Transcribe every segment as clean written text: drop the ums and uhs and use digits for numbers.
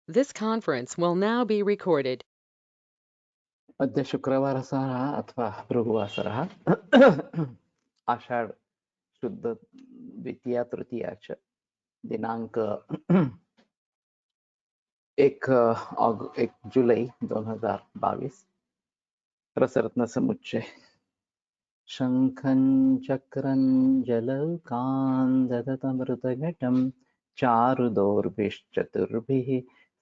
This conference will now be recorded. अद्य शुक्रवासरः अथवा भृगुवासरः आषाढ शुद्ध द्वितीया तृतीया च दिनांक 1 जुलै 2022 रसरत्न समुच्चय शंखं चक्रं जलौकान् ददतमृतघटं चारुदौर्भिश्चतुर्भिः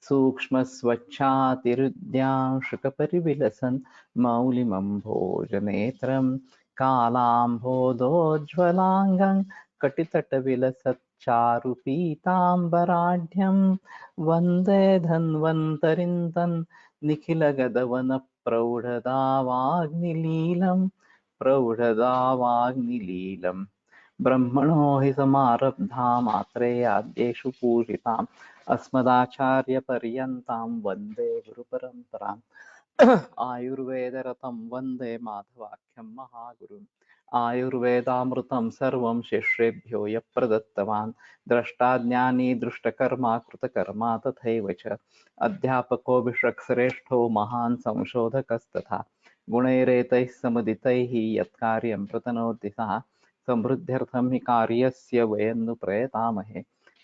सूक्ष्मस्वच्छातिरुद्यांशुकपरिविलसन् मौलिमम्भोजनेत्रं कालाम्भोदोज्ज्वलाङ्गं कटितटविलसच्चारुपीताम्बराढ्यं वन्दे धन्वन्तरिं तन् निखिलगदवनप्रौढदावाग्निलीलम् प्रौढदावाग्निलीलम् ब्रह्मणो हि समारब्धामात्रेयाद्येषु पूजिताम् अस्मदाचार्यपर्यन्तां वन्दे गुरुपरम्पराम् आयुर्वेदरतं वन्दे माधवाख्यं महागुरुम् आयुर्वेदामृतं सर्वं शिष्येभ्यो यः प्रदत्तवान् द्रष्टाज्ञानी दृष्टकर्मा कृतकर्मा तथैव च अध्यापको विश्वक्श्रेष्ठो महान् संशोधकस्तथा गुणैरेतैः समुदितैः यत्कार्यं प्रतनोति सः समृद्ध्यर्थं हि कार्यस्य वयं नु प्रयतामहे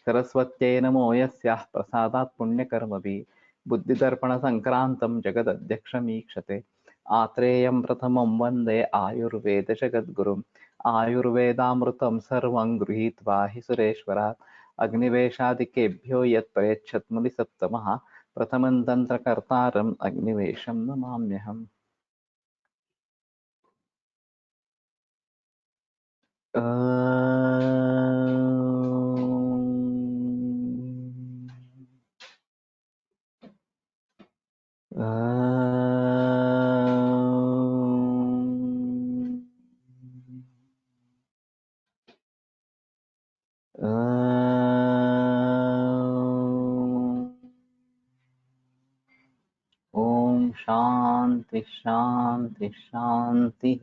सरस्वत्यै नमो यस्याः प्रसादात् पुण्यकर्मभिः बुद्धिदर्पणसङ्क्रान्तं जगदध्यक्षमीक्षते आत्रेयं प्रथमं वन्दे आयुर्वेदजगद्गुरुम् आयुर्वेदामृतं सर्वं गृहीत्वा हि सुरेश्वरात् अग्निवेशादिकेभ्यो यत् प्रयच्छत् प्रथमं तन्त्रकर्तारम् अग्निवेशं नमाम्यहम्। ओम शांति शांति शांति।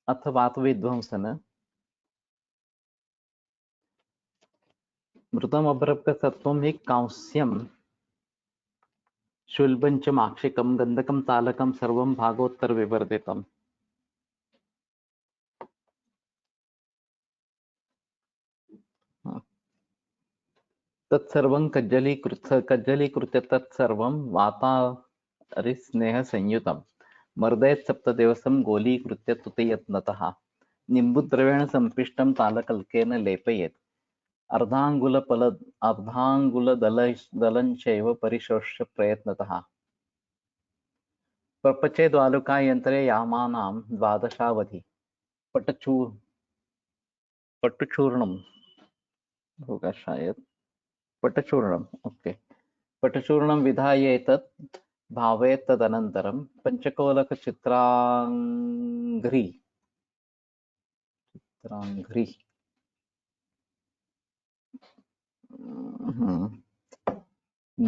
अथ वातविध्वंसन मृतमभ्रप्यसत्त्वं हि कांस्यं शुल्बं च माक्षिकं गन्धकं तालकं सर्वं भागोत्तरविवर्जितम्। तत्सर्वं कज्जलीकृत्य तत्सर्वं वातारिस्नेहसंयुतं मर्दयत् सप्तदिवसं गोलीकृत्य तुतयत्नतः निम्बुद्रवेण सम्पिष्टं तालकल्केन लेपयेत् अर्धाङ्गुलदलञ्चैव परिशोष्य प्रयत्नतः प्रपचेद्वालुकायन्त्रे यामानां द्वादशावधि पटुचूर्णं होगा शायद पटचूर्णम् ओके पटचूर्णं विधाय एतत् भावेत् तदनन्तरं पञ्चकोलकचित्राङ्घ्रि चित्राङ्घ्रि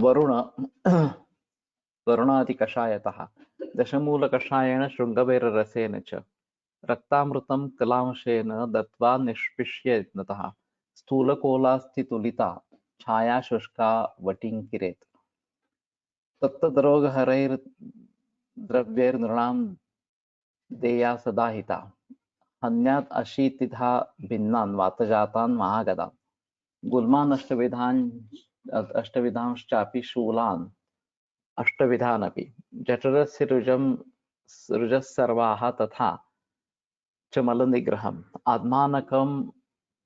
वरुण वरुणादिकषायतः दशमूलकषायेण शृङ्गबैररसेन च रक्तामृतं कलांशेन दत्त्वा निष्पिष्य यत्नतः स्थूलकोलास्थितुलिता छाया शुष्का वटिङ्किरेत् तत्तद्रोगहरैर्द्रव्यैर्नृणां देया सदा हिता हन्यात् अशीतिधा भिन्नान् वातजातान् महागदान् गुल्मान् अष्टविधांश्चापि शूलान् अष्टविधानपि जठरस्य रुजः सर्वाः तथा च मलनिग्रहम् आत्मानकम्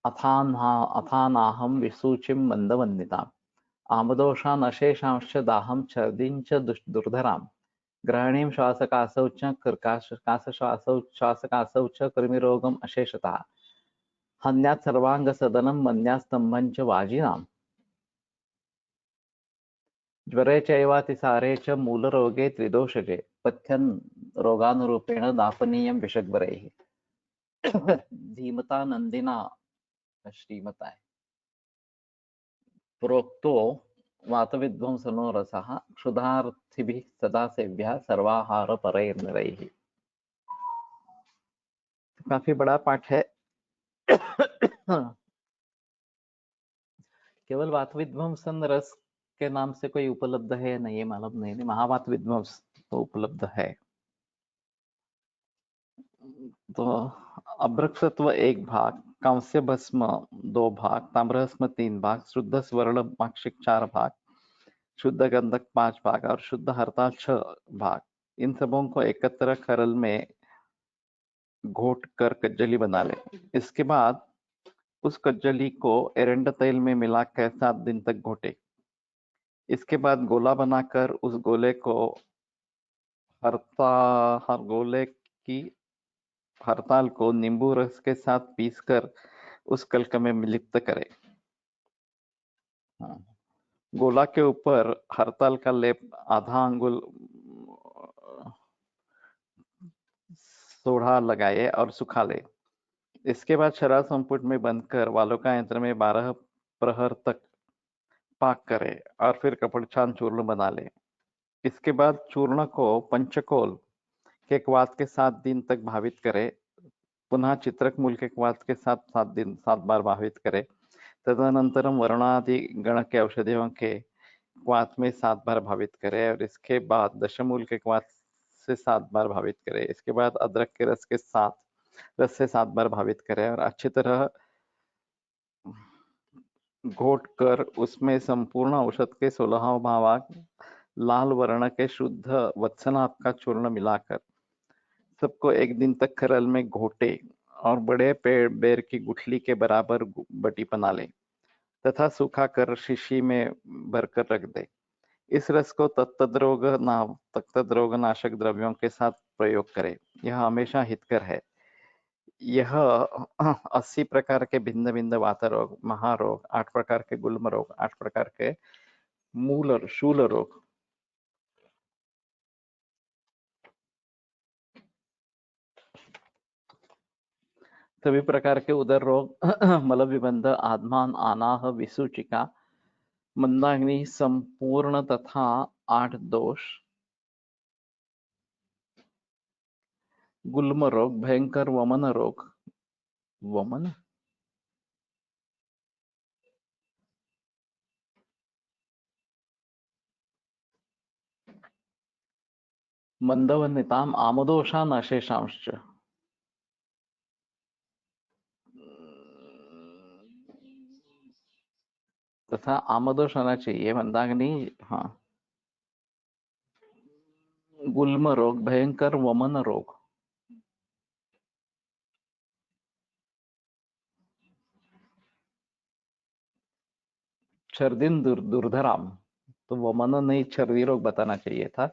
अथानाहं विसूचिं मन्दवन्दिताम् आमदोषान् अशेषांश्च दाहं छर्दीं च दुर्धराम् ग्रहणीं श्वासकासौ च श्वासकासौ च कृमिरोगम् अशेषतः हन्यात् सर्वाङ्गसदनं मन्यात् स्तम्भं च वाजिनाम् ज्वरे चैवातिसारे च मूलरोगे त्रिदोषजे पथ्यन् रोगानुरूपेण दापनीयं विषग्वरैः धीमता नन्दिना श्रीमता प्रोक्तो वातविध्वंसनो रसः क्षुधार्थिभिः सदा सेव्यः सर्वाहारपरैर्नरैः। काफी बड़ा पाठ है। केवल वात विध्वंसन रस के नाम से कोई उपलब्ध है या नहीं, ये मालूम नहीं, महावात विध्वंस तो उपलब्ध है। तो अभ्रकसत्व 1 भाग, कांस्य भस्म 2 भाग, ताम्रभस्म 3 भाग, शुद्ध स्वर्ण पाक्षिक 4 भाग, शुद्ध गंधक 5 भाग और शुद्ध हरताल 6 भाग, इन सबों को एकत्र खरल में घोट कर कज्जली बना ले। इसके बाद उस कज्जली को एरंड तेल में मिलाकर 7 दिन तक घोटे। इसके बाद गोला बनाकर उस गोले को हर गोले की हरताल को नींबू रस के साथ पीसकर उस कल्क में मिलित करे। हाँ। गोला के ऊपर हरताल का लेप आधा अंगुल सोढ़ा लगाए और सुखा ले। इसके बाद शराब संपुट में बंद कर वालुका यंत्र में 12 प्रहर तक पाक करे और फिर कपड़छान चूर्ण बना ले। इसके बाद चूर्ण को पंचकोल के क्वाथ के 7 दिन तक भावित करे। पुनः चित्रक मूल के क्वाथ के साथ 7 बार भावित करे। तदनंतरम वर्णादि गण के औषधियों के क्वाथ में 7 बार भावित करे और इसके बाद दशमूल के क्वाथ से 7 बार भावित करे। इसके बाद अदरक के रस से 7 बार भावित करे और अच्छी तरह घोट कर उसमें संपूर्ण औषध के 16 भाग लाल वर्ण के शुद्ध वत्सनाभ का चूर्ण मिलाकर सबको 1 दिन तक खरल में घोटे और बड़े पेड़ बेर की गुठली के बराबर बटी बना ले तथा सूखा कर शीशी में भरकर रख दे। इस रस को तत्तद्रोग नाशक द्रव्यों के साथ प्रयोग करे। यह हमेशा हितकर है। यह 80 प्रकार के भिन्न भिन्न वात रोग, महारोग, 8 प्रकार के गुल्म रोग, 8 प्रकार के मूल और शूल रोग, सभी प्रकार के उदर रोग, मल विबंध, आत्मान, आनाह, विसूचिका, मंदाग्नि संपूर्ण तथा 8 दोष, गुल्म रोग, भयंकर वमन रोग, वमन मंदवन्यताम आमदोषा नशेषांश्च, तथा आमदोष होना चाहिए, मंदाग्नि, हाँ, गुल्म रोग, भयंकर वमन रोग, छर्दिन दुर्धराम, तो वमन नहीं छर्दी रोग बताना चाहिए था।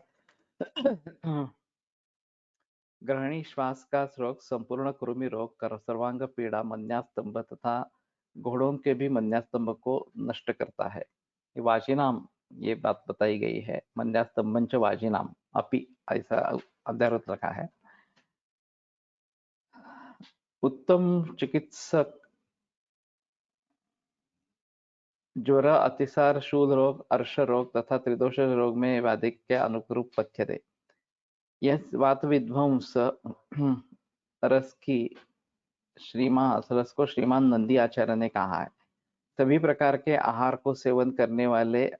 ग्रहणी श्वास का रोग, संपूर्ण कृमि रोग, सर्वांग पीड़ा, मन्यास्तंभ तथा घोड़ों के भी मन्यास्तंभ को नष्ट करता है। ये वाजिनाम, ये बात बताई गई है, मन्यास्तंभंच वाजिनाम अपि, ऐसा अध्यारोत रखा है। उत्तम चिकित्सक ज्वर, अतिसार, शूल रोग, अर्श रोग तथा त्रिदोष रोग में वादिक के अनुरूप पथ्य दे। यह वात विध्वंस रस को श्रीमान नंदी आचार्य ने कहा है। सभी प्रकार के आहार को सेवन करने वाले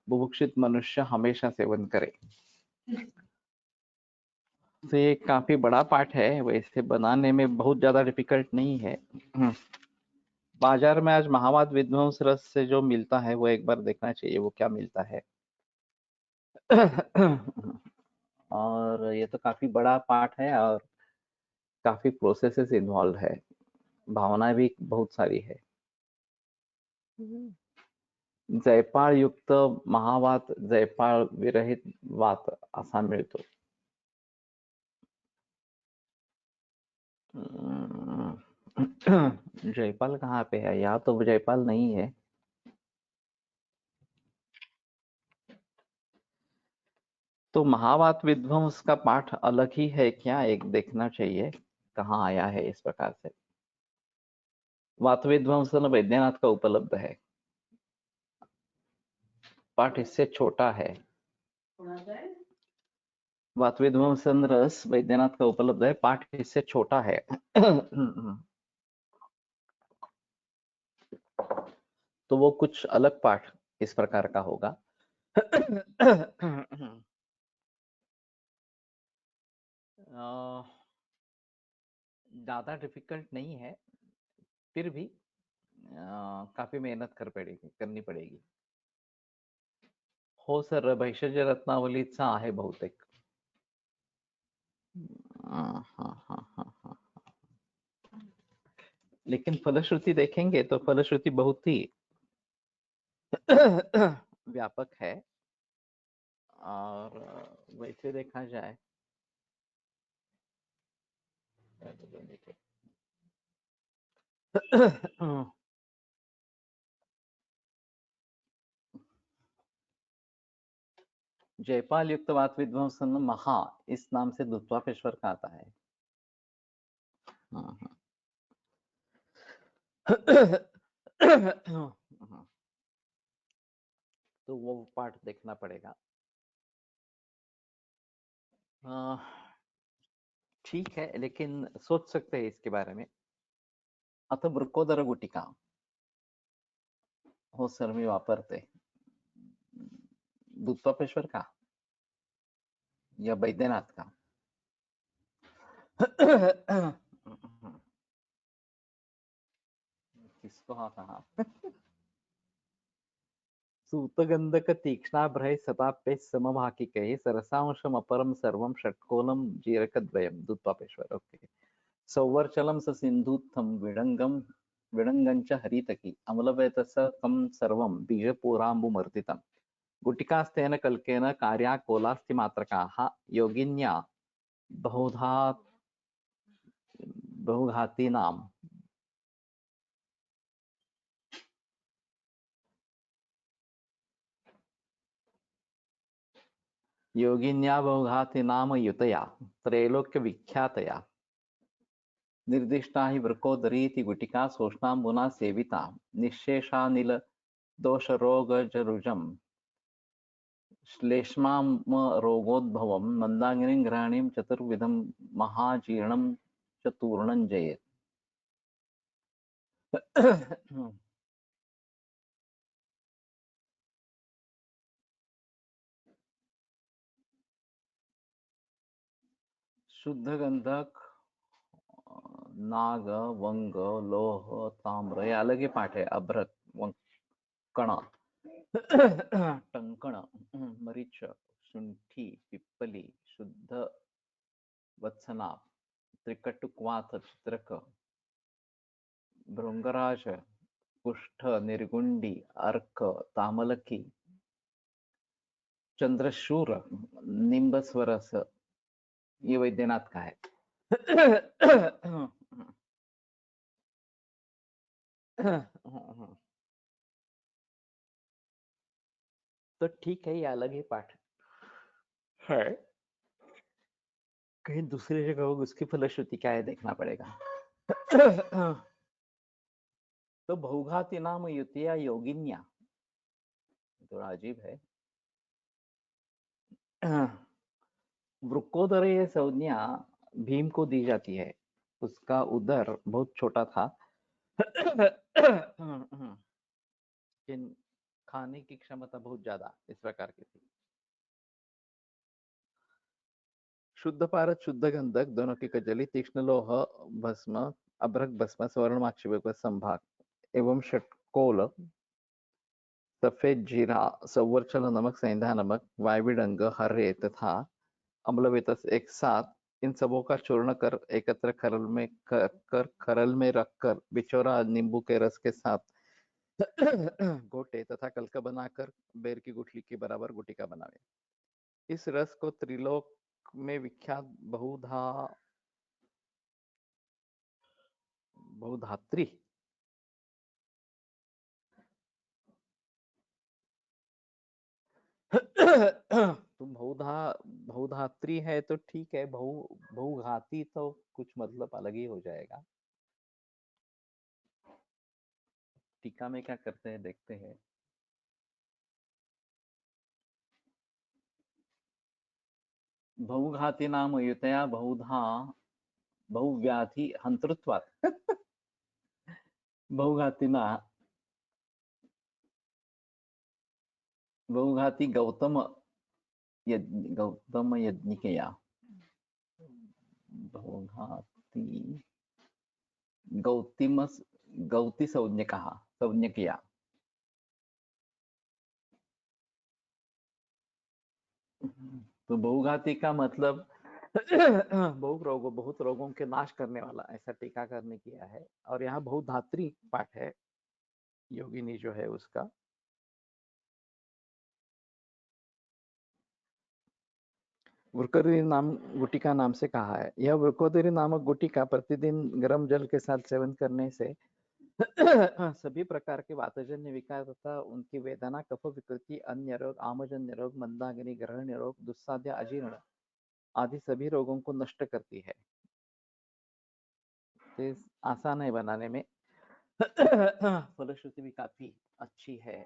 बुभुक्षित मनुष्य हमेशा सेवन करे। तो ये काफी बड़ा पाठ है, वैसे बनाने में बहुत ज्यादा डिफिकल्ट नहीं है। बाजार में आज महावात विध्वंस रस से जो मिलता है वो एक बार देखना चाहिए, वो क्या मिलता है। और ये तो काफी बड़ा पाठ है और काफी प्रोसेसेस इन्वॉल्व है, भावनाएं भी बहुत सारी है। जयपाळ युक्त महावात, जयपाळ विरहित वात असा मिळतो। जयपाल कहाँ पे है? यहाँ तो जयपाल नहीं है। तो महावात विध्वंस का पाठ अलग ही है क्या? एक देखना चाहिए कहाँ आया है इस प्रकार से। वात विध्वंसन वैद्यनाथ का उपलब्ध है, पाठ इससे छोटा है। वात विध्वंसन रस वैद्यनाथ का उपलब्ध है, पाठ इससे छोटा है। तो वो कुछ अलग पाठ इस प्रकार का होगा। ज्यादा डिफिकल्ट नहीं है, फिर भी काफी मेहनत करनी पडेगी। हो सर, भैषज रत्नावलीचा आहे बहुतेक। हाँ हाँ हाँ हाँ हाँ। लेकिन फलश्रुति देखेंगे तो फलश्रुति बहुत ही व्यापक है। और वैसे देखा जाए जयपाल युक्तवात विध्वंसन महा इस नाम से दुत्वापेश्वर का आता है। हाँ, हाँ। तो वो पार्ट देखना पड़ेगा। ठीक है, लेकिन सोच सकते हैं इसके बारे में। आता वृकोदर गुटिका हो सर, मी वापरते। दुत्वापेश्वर का या बैद्यनाथ का? किसको हाँ कहा? सूतगंधक तीक्ष्णाभ्रय सतापे समभाकिकै सरसांशम अपरम सर्वम षट्कोलम जीरकद्वयम दुत्वापेश्वर। ओके। सौवर्चलम स सिंधुत्थम विडंगम विडंगंच हरितकी अमलवेतसकं सर्वं बीजपूराम्बुमर्दितम् गुटिकास्तेन कल्केन कार्या कोलास्तिमात्रकाः योगिन्या बहुधा बहुघातीनां योगिन्या बहुघातीनां युतया त्रैलोक्यविख्यातया निर्दिष्टा हि वृकोदरीति गुटिका सोष्णाम्बुना सेविता निःशेषानिल दोषरोगजरुजम् श्लेष्मामरोगोद्भवं मंदाग्निं घ्राणीं चतुर्विधं महाजीर्णं च तूर्णं जयेत्। शुद्ध गंधक, नाग, वंग, लोह, ताम्र, ये अलग ही पाठ है। अभ्रक, कण, टंकण, मरीच, शुंठी, पिप्पली, शुद्ध वत्सना, त्रिकटुक्वाथ, चित्रक, भृंगराज, कुष्ठ, निर्गुंडी, अर्क, तामलकी, चंद्रशूर, निम्बस्वरस, ये वैद्यनाथ का है। तो ठीक है, ये अलग ही पाठ है। कहीं दूसरी जगह होगी, उसकी फलश्रुति क्या है देखना पड़ेगा। तो बहुघाती नाम युतिया योगिन्या, थोड़ा अजीब है। वृकोदर ये संज्ञा भीम को दी जाती है। उसका उदर बहुत छोटा था, लेकिन खाने की क्षमता बहुत ज्यादा इस प्रकार की थी। शुद्ध पारद, शुद्ध गंधक, दोनों की कजली, तीक्ष्ण लोह भस्म, अभ्रक भस्म, स्वर्णमाक्षिक संभाग एवं षटकोल, सफेद जीरा, सवर्चल नमक, सेंधा नमक, वायविडंग, हर्रे तथा अम्लवेतस एक साथ इन सबों का चूर्ण कर एकत्र खरल में रखकर बिचौरा नींबू के रस के साथ घोटे तथा कलका बनाकर बेर की गुठली के बराबर गुटिका बनावे। इस रस को त्रिलोक में विख्यात बहुधात्री तो बहुधात्री है तो ठीक है, बहुघाती तो कुछ मतलब अलग ही हो जाएगा। टीका में क्या करते हैं देखते हैं। बहुघाती नाम युतया बहुधा बहुव्याधि हंतृत्वात् बहुघातीना बहुघाती गौतम यज्ञिकया, बहुघाती गौतिमस गौती संज्ञकया। तो बहुघाती का मतलब बहुत रोगों के नाश करने वाला, ऐसा टीकाकार ने किया है। और यहाँ बहुधात्री पाठ है, योगिनी जो है उसका। वृकोदरी नाम गुटिका नाम से कहा है। यह वृकोदरी नामक गुटिका प्रतिदिन गर्म जल के साथ सेवन करने से सभी प्रकार के वातजन्य विकार तथा उनकी वेदना, कफ विकृति, अन्य रोग, आमजन्य रोग, मंदाग्नि, ग्रहण रोग, दुस्साध्य, अजीर्ण आदि सभी रोगों को नष्ट करती है। तो आसान है बनाने में। फलश्रुति भी काफी अच्छी है,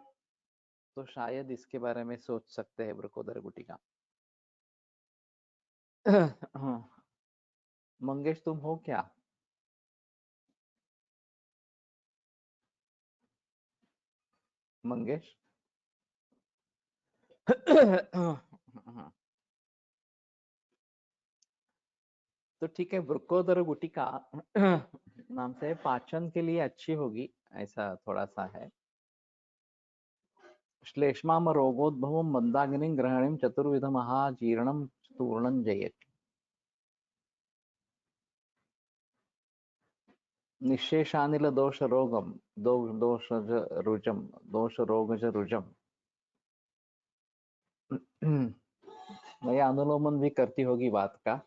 तो शायद इसके बारे में सोच सकते हैं वृकोदर गुटिका। मंगेश तुम हो क्या? मंगेश? तो ठीक है, वृकोदर गुटिका नाम से पाचन के लिए अच्छी होगी, ऐसा थोड़ा सा है। श्लेष्माम रोगोद्भवम मंदाग्निं ग्रहणीं चतुर्विध महाजीर्णम चतुर्णं जयेत्। निशेषानिल दोष रोगम दोषज रुजम दोष रोगज रुजम। मैं अनुलोमन भी करती होगी बात का।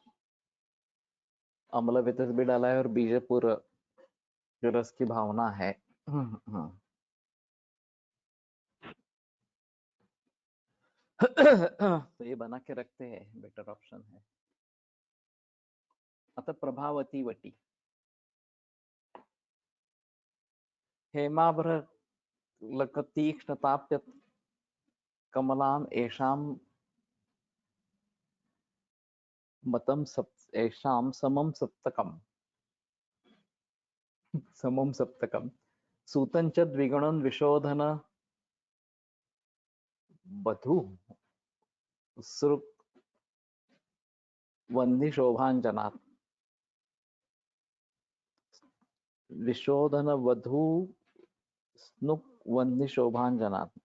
अम्ल वितस भी डाला है और बीजपुर जो रस की भावना है। तो ये बना के रखते हैं, बेटर ऑप्शन है। अतः प्रभावती वटी हेमाभ्र लकतीक्ष्णताप्य कमलाम एषाम मतम एषाम समम सप्तकम सूतंच द्विगुणन विशोधन बधु सृक वन्नी शोभांजनात्। विशोधन वधु स्नुक वन्नी शोभांजनात्।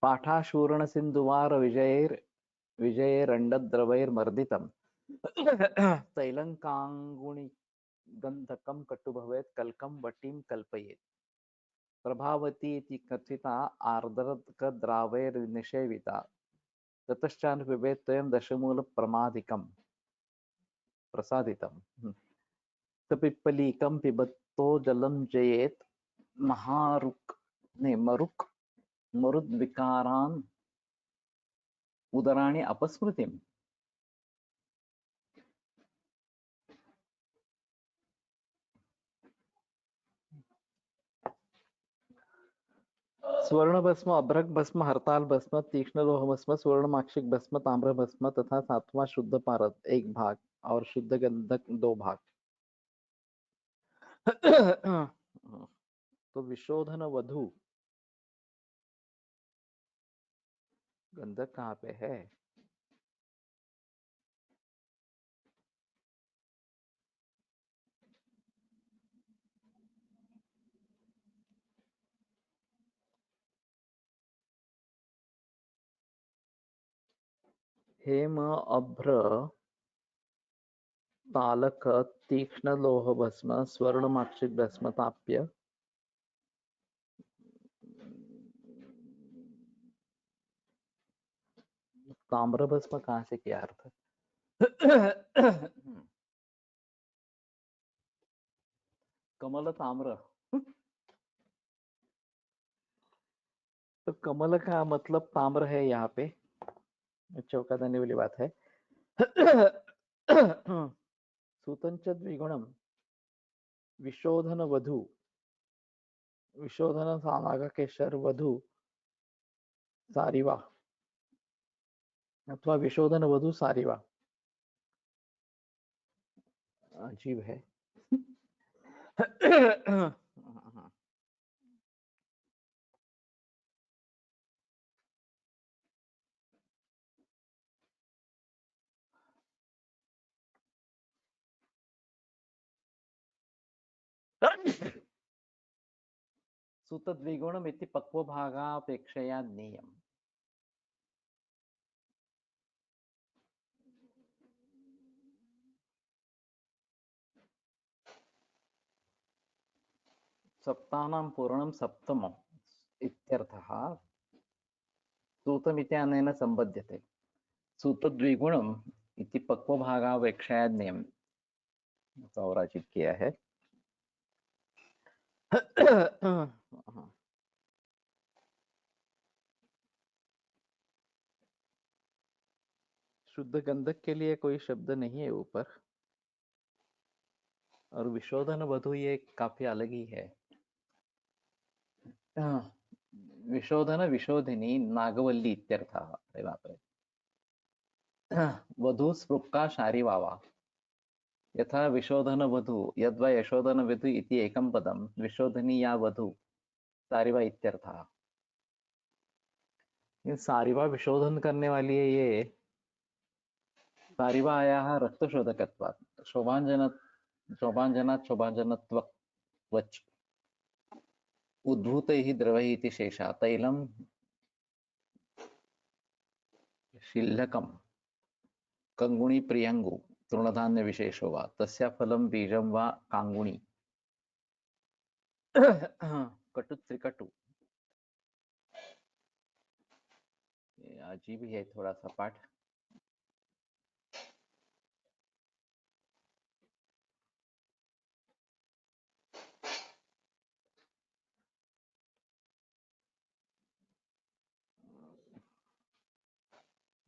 पाठाशूर्ण सिंधुवार विजयैरण्डद्रवैर्मर्दितम् तैलंकांगुणि गंधकम कटु भवेत् कल्कम वटीं कल्पयेत्। प्रभावती इति कथिता आर्द्रकद्रावैर्निषेविता ततश्चान् पिबेत् त्वयं दशमूल प्रसादितम्। तपिप्पलीकं पिबतो जलं जयेत् मरुक् मरुद्विकारान् उदराणि अपस्मृतिम्। स्वर्ण भस्म, अभ्रक भस्म, हरताल भस्म, तीक्ष्ण लोह भस्म, स्वर्ण माक्षिक भस्म, ताम्र भस्म तथा सातवां शुद्ध पारद 1 भाग और शुद्ध गंधक 2 भाग। तो विशोधन वधु गंधक कहाँ पे है? हेम अभ्र तालक तीक्ष्ण लोह भस्म स्वर्ण माक्षिक भस्म ताप्य ताम्र भस्म कहाँ से किया अर्थ? कमल ताम्र। तो कमल का मतलब ताम्र है यहाँ पे, चौका देने वाली बात है। सूतंच द्विगुणम विशोधन वधु, विशोधन सानागा केशर वधु सारिवा अथवा विशोधन वधु सारिवा। अजीब है। सूतद्विगुणम् इति पक्वभागापेक्षया ज्ञेयम्। सप्तानां पूर्णं सप्तमम् इत्यर्थः। सूतमिति अनेन सम्बध्यते। सूतद्विगुणम् इति पक्वभागापेक्षया ज्ञेयम्। और अचित किया है। शुद्ध गंधक के लिए कोई शब्द नहीं है ऊपर, और विशोधन वधु ये काफी अलग ही है। विशोधन विशोधिनी नागवल्ली इत्यर्थः। अरे बाप रे। वधू स्पृक्का शारीवावा। यथा विशोधन वधु यद्वा यशोधन वधु इति एकं पदं, विशोधनी या वधु सारिवा इत्यर्थः। ये सारिवा विशोधन करने वाली है। ये सारिवायाः रक्तशोधकत्वात् शोभाञ्जनात् शोभाञ्जनत्ववच् उद्भूतैः द्रवैः इति शेषः। तैलं शिल्लकं कंगुणी प्रियंगु तृणधान्य विशेषो वा तस्या फलं बीजं वा कांगुणी। कटु त्रिकटु। अजीब ही है थोड़ा सा पाठ।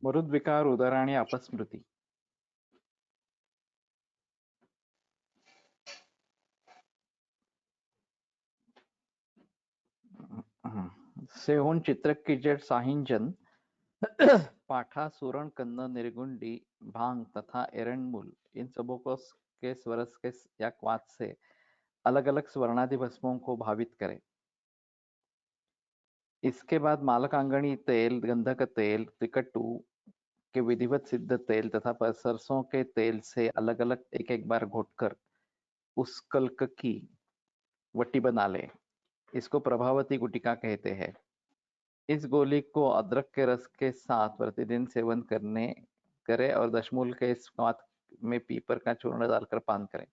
मरुद्विकार उदराणि अपस्मृति। सेहोन चित्रक की जड़ साहिंजन पाठा सूरण कन्न निर्गुंडी भांग तथा एरंडमूल इन सबों को के स्वरस के या क्वाथ से अलग अलग स्वर्णादि भस्मों को भावित करे। इसके बाद मालकांगणी तेल, गंधक तेल, त्रिकटु के विधिवत सिद्ध तेल तथा सरसों के तेल से अलग अलग एक एक बार घोटकर उस कल्क की वटी बना ले। इसको प्रभावती गुटिका कहते हैं। इस गोली को अदरक के रस के साथ प्रतिदिन सेवन करे और दशमूल के स्वाद में पीपर का चूर्ण डालकर पान करें।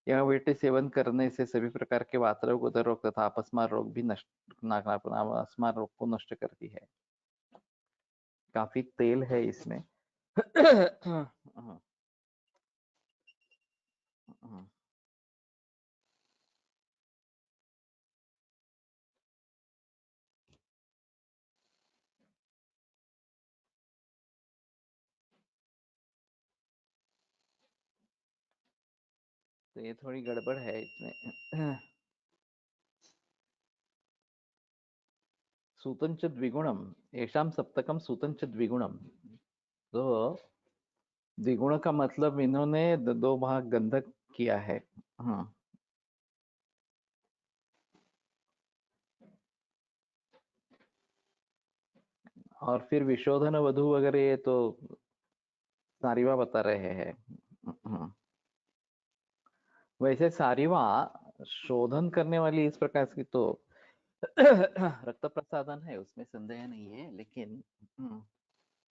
यह वेटे सेवन करने से सभी प्रकार के वात रोग, उदर रोग तथा अपस्मार रोग भी अपस्मार रोग को नष्ट करती है। काफी तेल है इसमें। तो ये थोड़ी गड़बड़ है इसमें। सूतंच द्विगुणम येषाम सप्तकम सूतंच द्विगुणम। तो द्विगुण का मतलब इन्होंने दो भाग गंधक किया है। हाँ, और फिर विशोधन वधु वगैरह ये तो सारीवा बता रहे हैं। वैसे सारीवा शोधन करने वाली इस प्रकार की तो रक्त प्रसादन है, उसमें संदेह नहीं है, लेकिन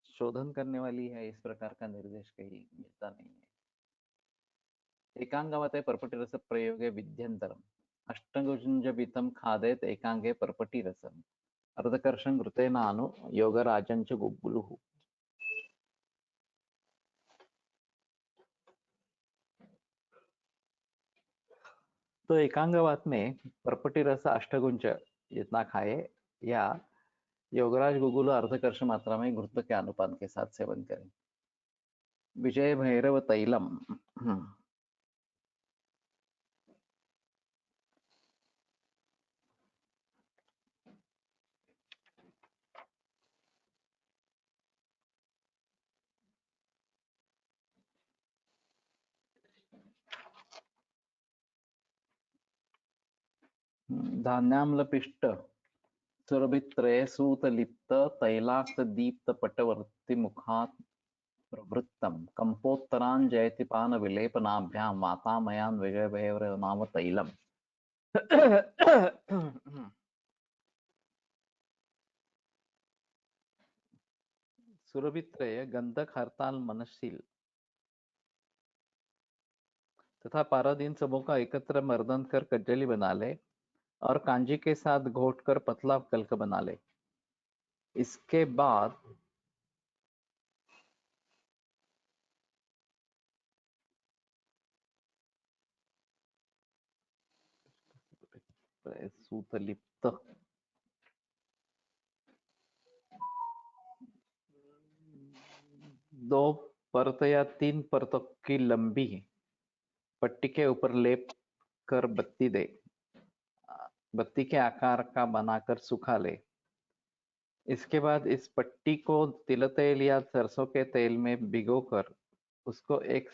शोधन करने वाली है इस प्रकार का निर्देश कहीं मिलता नहीं है। एकांगवते पर्पटिरस प्रयोगे विध्यंतरम अष्टगुंजबितं खादेत एकांगे पर्पटिरसम अर्धकर्षं घृतेनानु योगराजं च गुग्गुलुः। तो एकांगवात में पर्पटी रस अष्टगुंज जितना खाए या योगराज गुगुल अर्धकर्ष मात्रा में घृत के अनुपान के साथ सेवन करें। विजय भैरव तैलम। धान्याम्ल पिष्ट सुरभित्रय सूतलिप्त तैलाक्त दीप्त पटवर्ती मुखात् प्रवृत्तम कंपोत्तरान जयति पान विलेपनाभ्याम मातामयान विजय भैरव नाम तैलम। सुरभित्रय गंधक हरताल मनशील तथा पारादीन सबों का एकत्र मर्दन कर कज्जली बना ले और कांजी के साथ घोट कर पतला कल्क बना ले। इसके बाद सूतलिप्त दो परत या 3 परतों की लंबी पट्टी के ऊपर लेप कर बत्ती दे। बत्ती के आकार का बनाकर सुखा ले। इसके बाद इस पट्टी को तिल तेल या सरसों के तेल में भिगोकर उसके एक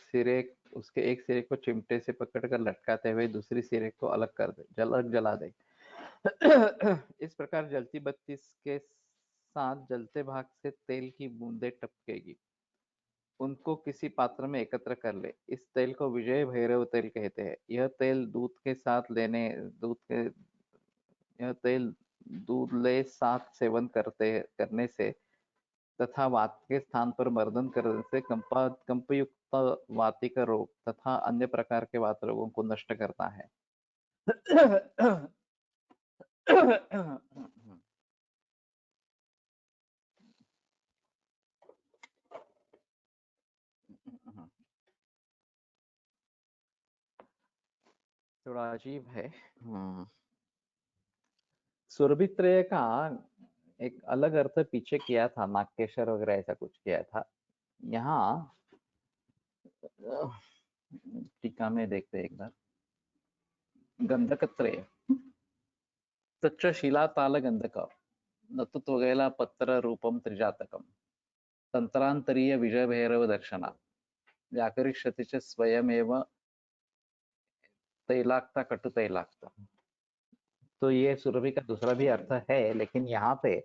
सिरे को चिमटे से पकड़कर लटकाते हुए दूसरी सिरे को अलग कर दे, जला दे। इस प्रकार जलती बत्ती के साथ जलते भाग से तेल की बूंदें टपकेगी। उनको किसी पात्र में एकत्र कर ले। इस तेल को विजय भैरव तेल कहते हैं। यह तेल दूध ले साथ सेवन करने से तथा वात के स्थान पर मर्दन करने से कंपयुक्त वाती का रोग तथा अन्य प्रकार के वात रोगों को नष्ट करता है। थोड़ा अजीब है। सुरभित्रय का एक अलग अर्थ पीछे किया था, नागकेशर वगैरह ऐसा कुछ किया था। यहाँ टीका में देखते एक बार। गंधकत्रय तच्च शिलाताल गंधक नतु त्वगैला पत्र रूपम त्रिजातकम तंत्रांतरीय विजय भैरव दर्शना व्याकरिष्यति च स्वयमेव तैलाक्ता कटु तैलाक्ता। तो ये सुरभि का दूसरा भी अर्थ है, लेकिन यहाँ पे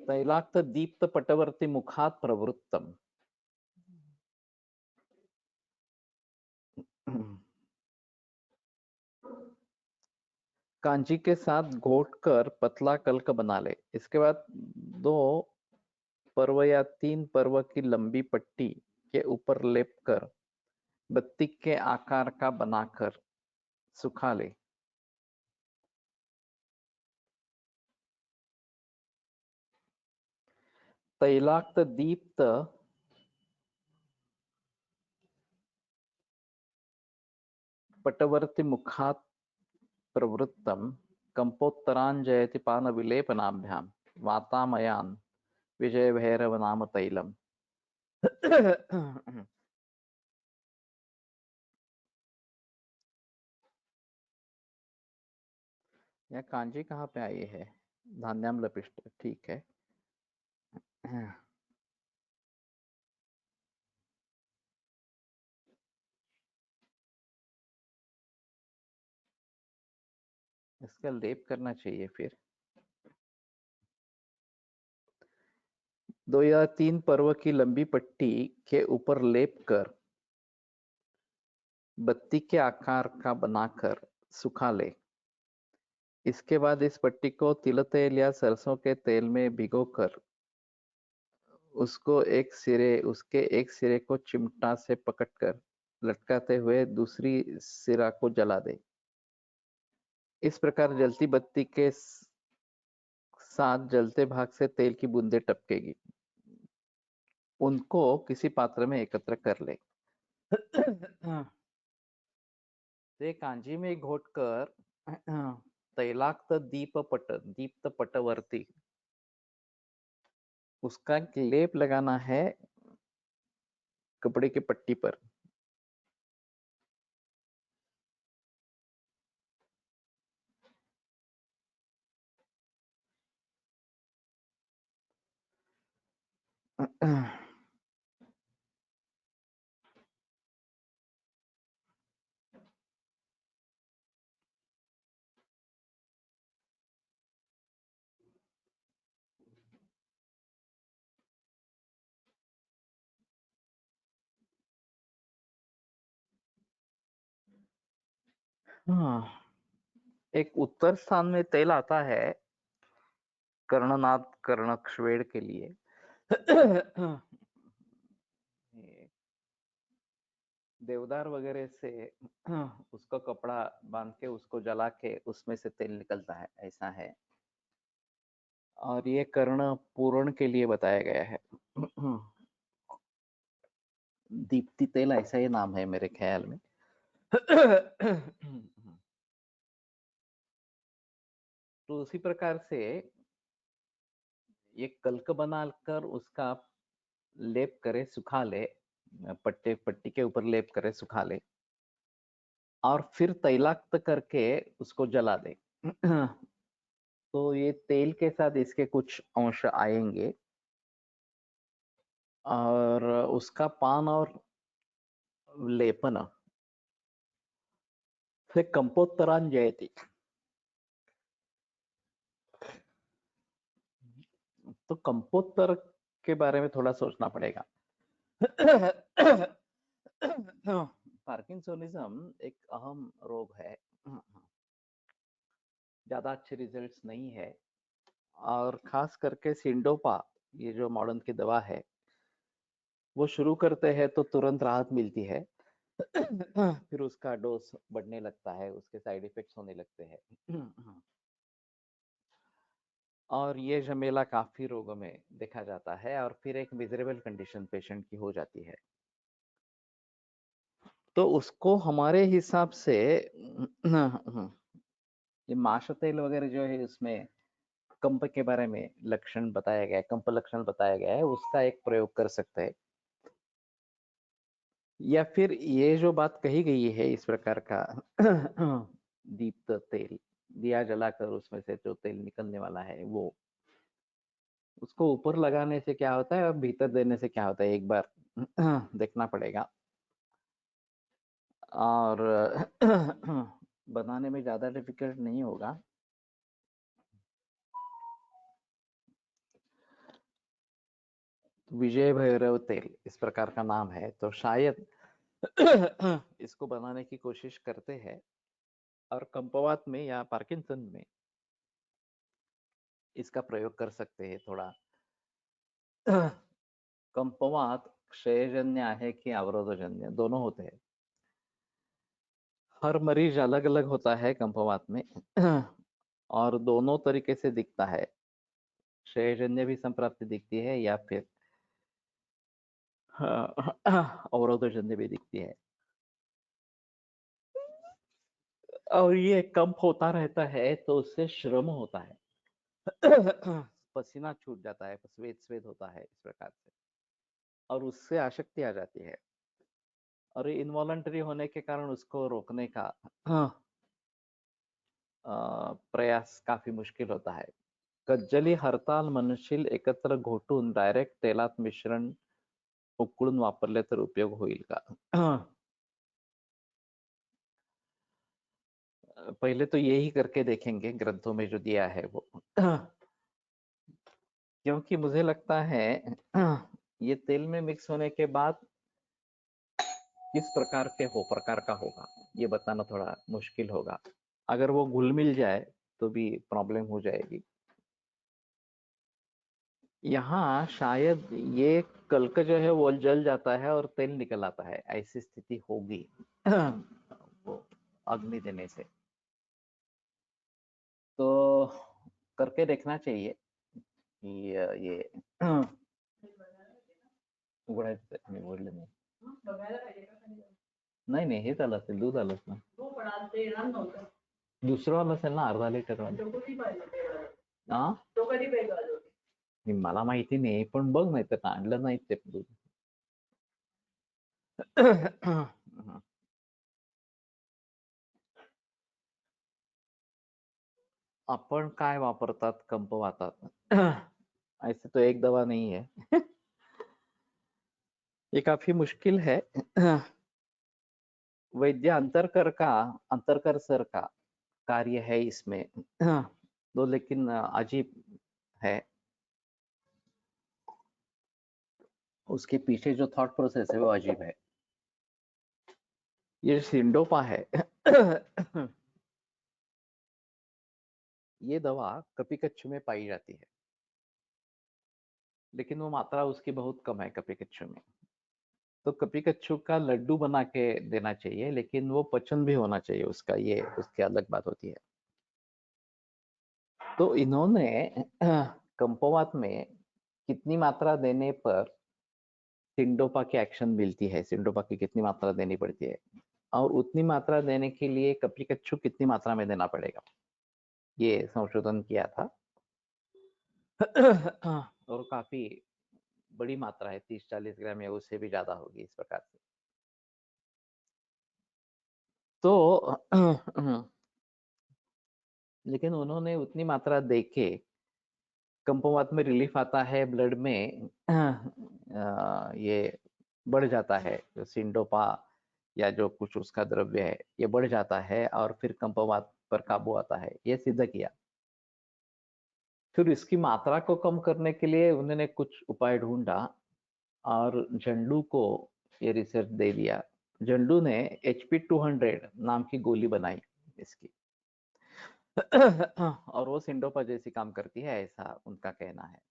तैलाक्त दीप्त पटवर्ती मुखात प्रवृत्तम। कांजी के साथ घोट कर पतला कल्क बना ले। इसके बाद 2 पर्व या 3 पर्व की लंबी पट्टी के ऊपर लेप कर बत्ती के आकार का बनाकर सुखा ले। तैलाक्त दीप्त पटवर्ती मुखात प्रवृत्तम कंपोत्तरांजयति पान विलेपनाभ्याम वातामयान विजय भैरव नाम तैलम। यह कांजी कहाँ पे आई है? धान्याम लपिष्ट, ठीक है। इसका लेप करना चाहिए फिर। 2 या 3 पर्व की लंबी पट्टी के ऊपर लेप कर बत्ती के आकार का बनाकर सुखा ले। इसके बाद इस पट्टी को तिल तेल या सरसों के तेल में भिगोकर उसके एक सिरे को चिमटा से पकड़कर लटकाते हुए दूसरी सिरा को जला दे। इस प्रकार जलती बत्ती के साथ जलते भाग से तेल की बूंदें टपकेगी। उनको किसी पात्र में एकत्र कर ले। ते कांजी में घोटकर तैलाक्त दीप्त पटवर्ती उसका लेप लगाना है कपड़े की पट्टी पर। हाँ, एक उत्तर स्थान में तेल आता है कर्णनाद कर्णकशवेड़ के लिए। ये देवदार वगैरह से उसको कपड़ा बांध के उसको जला के उसमें से तेल निकलता है, ऐसा है। और ये कर्ण पूरण के लिए बताया गया है। दीप्ति तेल ऐसा ही नाम है मेरे ख्याल में। तो उसी प्रकार से ये कल्क बनाकर उसका लेप करे, सुखा ले, पट्टी के ऊपर लेप करे, सुखा ले, और फिर तैलाक्त करके उसको जला दे। तो ये तेल के साथ इसके कुछ अंश आएंगे और उसका पान और लेपन से कंपोत्तरान जयति। तो कंपोत्तर के बारे में थोड़ा सोचना पड़ेगा। पार्किंसोनिज्म एक अहम रोग है, ज्यादा अच्छे रिजल्ट्स नहीं है, और खास करके सिंडोपा, ये जो मॉडर्न की दवा है, वो शुरू करते हैं तो तुरंत राहत मिलती है। फिर उसका डोज बढ़ने लगता है, उसके साइड इफेक्ट्स होने लगते हैं। और ये झमेला काफी रोगों में देखा जाता है और फिर एक मिजरेबल कंडीशन पेशेंट की हो जाती है। तो उसको हमारे हिसाब से ये माश तेल वगैरह जो है उसमें कंप के बारे में लक्षण बताया गया है, कंप लक्षण बताया गया है, उसका एक प्रयोग कर सकते हैं। या फिर ये जो बात कही गई है इस प्रकार का दीप्त तेल, दिया जलाकर उसमें से जो तेल निकलने वाला है, वो उसको ऊपर लगाने से क्या होता है और भीतर देने से क्या होता है, एक बार देखना पड़ेगा। और बनाने में ज्यादा डिफिकल्ट नहीं होगा। विजय भैरव तेल इस प्रकार का नाम है, तो शायद इसको बनाने की कोशिश करते हैं और कंपवात में या पार्किंसन में इसका प्रयोग कर सकते हैं। थोड़ा कंपवात क्षयजन्य है कि अवरोधजन्य, दोनों होते हैं। हर मरीज अलग अलग होता है कंपवात में और दोनों तरीके से दिखता है। क्षयजन्य भी संप्राप्ति दिखती है या फिर अवरोधजन्य भी दिखती है। और ये कंप होता रहता है तो उससे श्रम होता है। पसीना छूट जाता है, स्वेद स्वेद होता है इस प्रकार से, और उससे आसक्ति आ जाती है। और इनवॉलंटरी होने के कारण उसको रोकने का प्रयास काफी मुश्किल होता है। कज्जली हरताल मनशील एकत्र घोटून डायरेक्ट तेलात मिश्रण उकळून वापरले तर उपयोग होईल का? पहले तो यही करके देखेंगे ग्रंथों में जो दिया है वो। क्योंकि मुझे लगता है ये तेल में मिक्स होने के बाद किस प्रकार का होगा ये बताना थोड़ा मुश्किल होगा। अगर वो घुल मिल जाए तो भी प्रॉब्लम हो जाएगी। यहाँ शायद ये कल्क जो है वो जल जाता है और तेल निकल आता है, ऐसी स्थिति होगी वो अग्नि देने से। तो करके देखना चाहिए कि ये उघडायचं मी बोलले नाही. नाही नाही हेच आलं असेल, दूध आलंच ना. दुसरं आलं असेल ना, अर्धा लिटर वाला. हा, मला माहिती नाही, पण बघ नाही तर आणलं नाही ते दूध. आपण काय वापरतात कंपवातात? ऐसे तो एक दवा नहीं है. ये काफी मुश्किल है. वैद्य अंतरकर सर का कार्य है इसमें. तो लेकिन अजीब है, उसके पीछे जो थॉट प्रोसेस है वो अजीब है। ये सिंडोपा है. ये दवा कपिकच्छु में पाई जाती है, लेकिन वो मात्रा उसकी बहुत कम है कपिकच्छु में। तो कपिकच्छु का लड्डू बना के देना चाहिए, लेकिन वो पचन भी होना चाहिए उसका, ये उसकी अलग बात होती है। तो इन्होंने कंपोवात में कितनी मात्रा देने पर सिंडोपा की एक्शन मिलती है, सिंडोपा की कितनी मात्रा देनी पड़ती है, और उतनी मात्रा देने के लिए कपिकच्छु कितनी मात्रा में देना पड़ेगा, ये संशोधन किया था। और काफी बड़ी मात्रा है, 30-40 ग्राम या उससे भी ज्यादा होगी इस प्रकार से। तो लेकिन उन्होंने उतनी मात्रा देके कंपोमात में रिलीफ आता है, ब्लड में ये बढ़ जाता है, जो सिंडोपा या जो कुछ उसका द्रव्य है ये बढ़ जाता है और फिर कंपोमात पर काबू आता है, ये सिद्ध किया। फिर इसकी मात्रा को कम करने के लिए उन्होंने कुछ उपाय ढूंढा और झंडू को ये रिसर्च दे दिया। झंडू ने HP200 नाम की गोली बनाई इसकी। और वो सिंडोपा जैसी काम करती है, ऐसा उनका कहना है।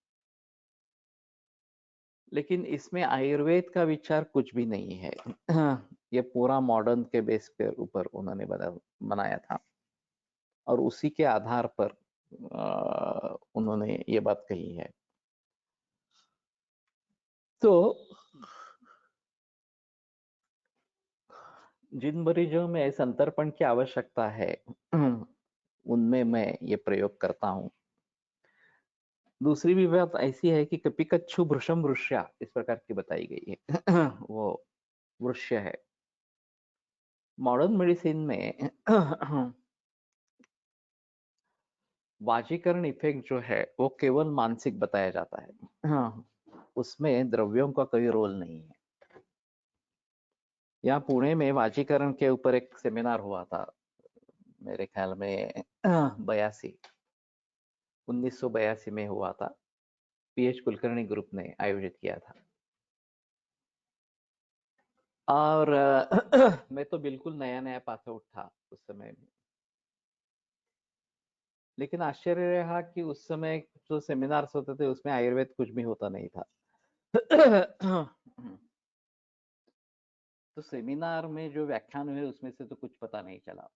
लेकिन इसमें आयुर्वेद का विचार कुछ भी नहीं है। ये पूरा मॉडर्न के बेस के ऊपर उन्होंने बनाया था और उसी के आधार पर उन्होंने ये बात कही है। तो जिन मरीजों में संतर्पण की आवश्यकता है उनमें मैं ये प्रयोग करता हूँ। दूसरी भी बात ऐसी है कि कपिकच्छु भृशम वृष्या इस प्रकार की बताई गई है। वो वृक्ष है। मॉडर्न मेडिसिन में वाजीकरण इफेक्ट जो है वो केवल मानसिक बताया जाता है, उसमें द्रव्यों का कोई रोल नहीं है। यहाँ पुणे में वाजीकरण के ऊपर एक सेमिनार हुआ था, मेरे ख्याल में 1982 में हुआ था। PH कुलकर्णी ग्रुप ने आयोजित किया था। और मैं तो बिल्कुल नया नया पास आउट था उस समय में, लेकिन आश्चर्य रहा कि उस समय जो सेमिनार्स होते थे उसमें आयुर्वेद कुछ भी होता नहीं था। तो सेमिनार में जो व्याख्यान हुए उसमें से तो कुछ पता नहीं चला।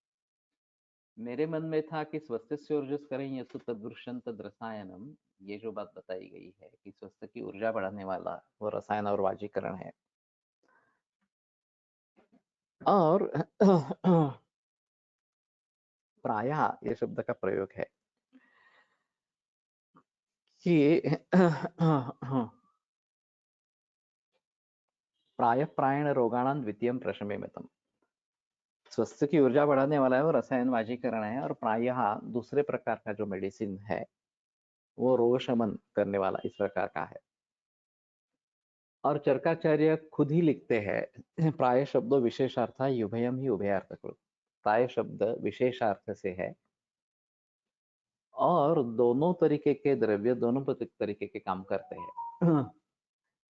मेरे मन में था कि स्वस्थस्य ऊर्जस करें यस्तु तदृशन तद रसायनम, ये जो बात बताई गई है कि स्वस्थ की ऊर्जा बढ़ाने वाला वो रसायन और वाजीकरण है। और प्रायः ये शब्द का प्रयोग है कि प्राय प्रायण रोगाणां द्वितीयम प्रशमेतम, स्वस्थ की ऊर्जा बढ़ाने वाला है वो रसायन वाजीकरण है, और प्रायः दूसरे प्रकार का जो मेडिसिन है वो रोग शमन करने वाला इस प्रकार का है। और चरकाचार्य खुद ही लिखते हैं प्राय शब्दों विशेषार्थ युभयम ही उभयार्थकृत, प्राय शब्द विशेषार्थ से है और दोनों तरीके के द्रव्य दोनों तरीके के काम करते हैं।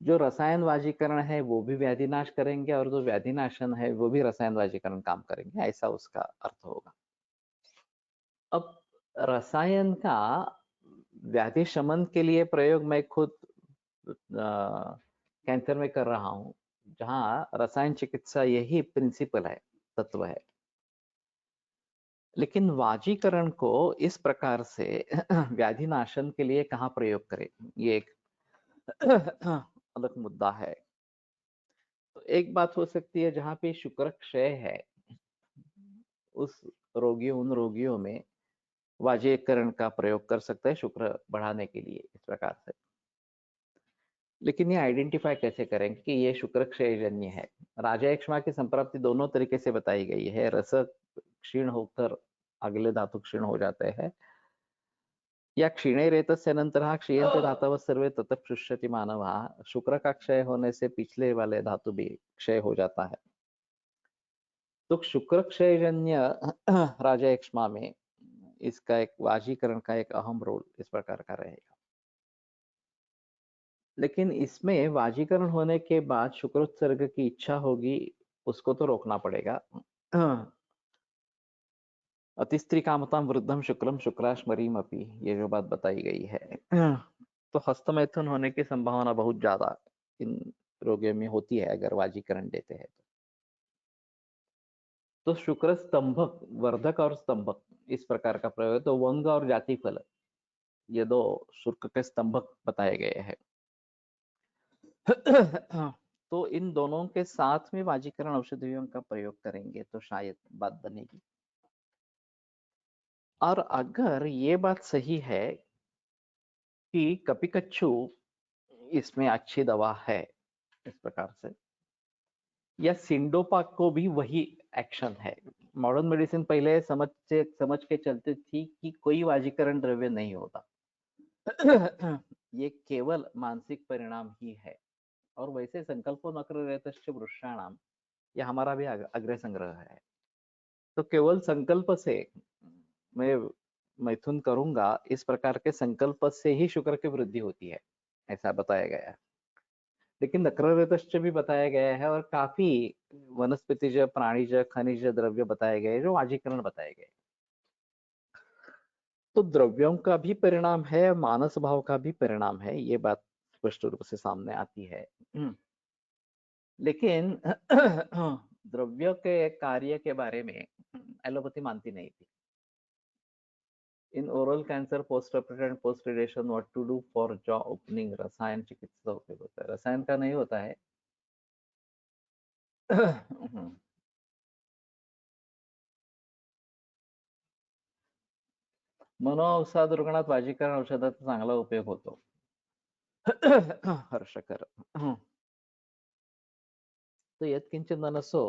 जो रसायन वाजीकरण है वो भी व्याधिनाश करेंगे और जो व्याधिनाशन है वो भी रसायन वाजीकरण काम करेंगे, ऐसा उसका अर्थ होगा। अब रसायन का व्याधि शमन के लिए प्रयोग मैं खुद कैंसर में कर रहा हूँ, जहाँ रसायन चिकित्सा यही प्रिंसिपल है, तत्व है। लेकिन वाजीकरण को इस प्रकार से व्याधि नाशन के लिए कहाँ प्रयोग करें, ये एक अलग मुद्दा है। तो एक बात हो सकती है जहाँ पे शुक्र क्षय है, उन रोगियों में वाजीकरण का प्रयोग कर सकते हैं शुक्र बढ़ाने के लिए इस प्रकार से। लेकिन ये आइडेंटिफाई कैसे करें कि ये शुक्र क्षयजन्य है। राजयक्ष्मा की संप्राप्ति दोनों तरीके से बताई गई है। रस क्षीण होकर अगले धातु क्षीण हो जाते हैं, या क्षीणे रेतस्य नंतर क्षीयन्ते धातव सर्वे ततः शुष्यति मानव, शुक्र का क्षय होने से पिछले वाले धातु भी क्षय हो जाता है। तो शुक्र क्षयजन्य राजयक्ष्मा में इसका एक वाजीकरण का एक अहम रोल इस प्रकार का रहेगा। लेकिन इसमें वाजीकरण होने के बाद शुक्रोत्सर्ग की इच्छा होगी, उसको तो रोकना पड़ेगा। अतिस्त्री कामताम वृद्धम शुक्लम शुक्राश्मरीम अपी, ये जो बात बताई गई है तो हस्तमैथुन होने की संभावना बहुत ज्यादा इन रोगियों में होती है अगर वाजीकरण देते हैं तो शुक्र स्तंभक, वर्धक और स्तंभक इस प्रकार का प्रयोग है। तो वंग और जाति फल ये दो शुक्र के स्तंभक बताए गए हैं तो इन दोनों के साथ में वाजीकरण औषधियों का प्रयोग करेंगे तो शायद बात बनेगी। और अगर ये बात सही है कि कपिकच्छु इसमें अच्छी दवा है इस प्रकार से, या सिंडोपाक को भी वही एक्शन है। मॉडर्न मेडिसिन पहले समझ के चलती थी कि कोई वाजीकरण द्रव्य नहीं होता ये केवल मानसिक परिणाम ही है। और वैसे संकल्पो नक्ररेतश्च वृषाणाम, यह हमारा भी अग्र संग्रह है। तो केवल संकल्प से मैं मैथुन करूंगा, इस प्रकार के संकल्प से ही शुक्र की वृद्धि होती है ऐसा बताया गया है। लेकिन नक्ररेतश्च भी बताया गया है और काफी वनस्पतिज, प्राणीज, खनिज द्रव्य बताए गए जो वाजीकरण बताए गए। तो द्रव्यों का भी परिणाम है, मानस भाव का भी परिणाम है, ये बात स्पष्ट रूप से सामने आती है। लेकिन द्रव्य के कार्य के बारे में एलोपैथी मानती नहीं थी। In oral cancer post operative and post radiation what to do for jaw opening, रसायन चिकित्सा उपयोग होता है, रसायन का नहीं होता है मनोअवसाद रुग्णात वाजीकरण औषधाचा चांगला उपयोग होतो हर्षकर तो यत्किंचित मनसो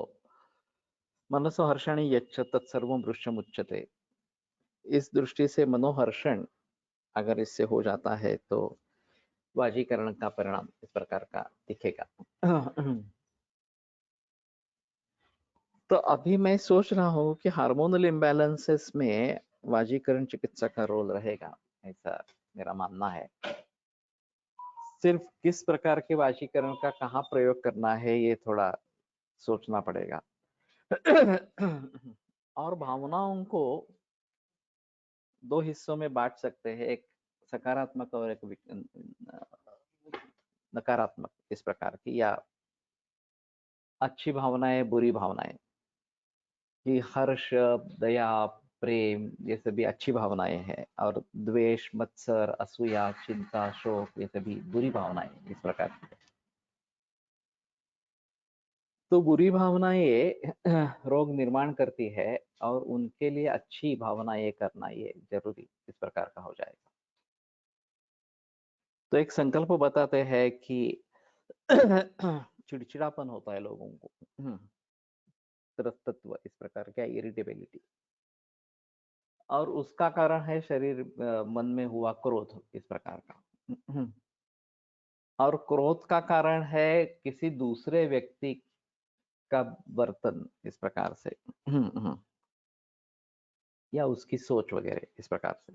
हर्षाणि यच्च तत्सर्वं दृश्यम उच्यते। इस दृष्टि से मनोहर्षण अगर इससे हो जाता है तो वाजीकरण का परिणाम इस प्रकार का दिखेगा तो अभी मैं सोच रहा हूँ कि हार्मोनल इम्बैलेंसेस में वाजीकरण चिकित्सा का रोल रहेगा, ऐसा मेरा मानना है। सिर्फ किस प्रकार के वाशीकरण का कहाँ प्रयोग करना है ये थोड़ा सोचना पड़ेगा और भावनाओं को दो हिस्सों में बांट सकते हैं, एक सकारात्मक और एक नकारात्मक इस प्रकार की, या अच्छी भावनाएं, बुरी भावनाएं, कि हर्ष, दया, प्रेम ये सभी अच्छी भावनाएं हैं और द्वेष, मत्सर, असूया, चिंता, शोक ये सभी बुरी भावनाएं इस प्रकार की। तो बुरी भावनाएं रोग निर्माण करती है और उनके लिए अच्छी भावनाएं करना ये जरूरी इस प्रकार का हो जाएगा। तो एक संकल्प बताते हैं कि चिड़चिड़ापन होता है लोगों को, त्रस्तत्व इस प्रकार का, इरिटेबिलिटी, और उसका कारण है शरीर मन में हुआ क्रोध इस प्रकार का और क्रोध का कारण है किसी दूसरे व्यक्ति का वर्तन इस प्रकार से या उसकी सोच वगैरह इस प्रकार से।